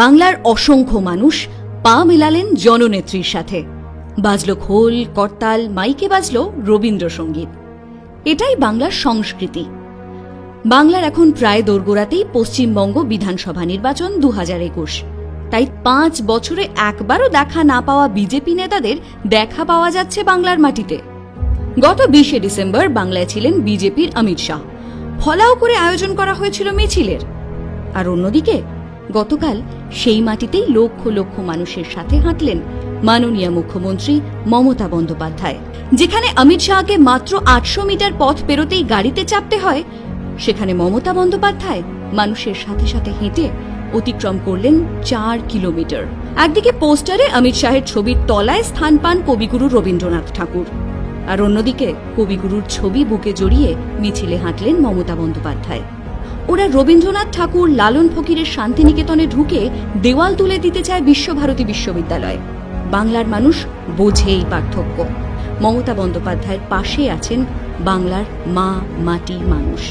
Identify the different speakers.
Speaker 1: বাংলার অসংখ্য মানুষ পা মেলালেন জননেত্রীর সাথে। বাজলো খোল, করতাল, মাইকে বাজলো রবীন্দ্রসঙ্গীত। এটাই বাংলার সংস্কৃতি। বাংলার এখন প্রায় দোরগোড়াতেই পশ্চিমবঙ্গ বিধানসভা নির্বাচন 2021। তাই 5 বছরে একবারও দেখা না পাওয়া বিজেপি নেতাদের দেখা পাওয়া যাচ্ছে বাংলার মাটিতে। গত 20শে ডিসেম্বর বাংলায় ছিলেন বিজেপির অমিত শাহ। ফলাও করে আয়োজন করা হয়েছিল মিছিলের। আর অন্যদিকে গতকাল সেই মাটিতেই লক্ষ লক্ষ মানুষের সাথে হাঁটলেন মাননীয় মুখ্যমন্ত্রী মমতা বন্দ্যোপাধ্যায়। যেখানে অমিত শাহকে মাত্র 800 মিটার পথ পেরোতেই গাড়িতে চাপতে হয়, সেখানে মমতা বন্দ্যোপাধ্যায় মানুষের সাথে সাথে হেঁটে অতিক্রম করলেন 4 কিলোমিটার। একদিকে পোস্টারে অমিত শাহের ছবির তলায় স্থান পান কবিগুরু রবীন্দ্রনাথ ঠাকুর, আর অন্যদিকে কবিগুরুর ছবি বুকে জড়িয়ে মিছিলে হাঁটলেন মমতা বন্দ্যোপাধ্যায়। ওরা রবীন্দ্রনাথ ঠাকুর, লালন ফকিরের শান্তিনিকেতনে ঢুকে দেওয়াল তুলে দিতে চায় বিশ্বভারতী বিশ্ববিদ্যালয়। বাংলার মানুষ বোঝে এই পার্থক্য। মমতা বন্দ্যোপাধ্যায়ের পাশে আছেন বাংলার মা, মাটি, মানুষ।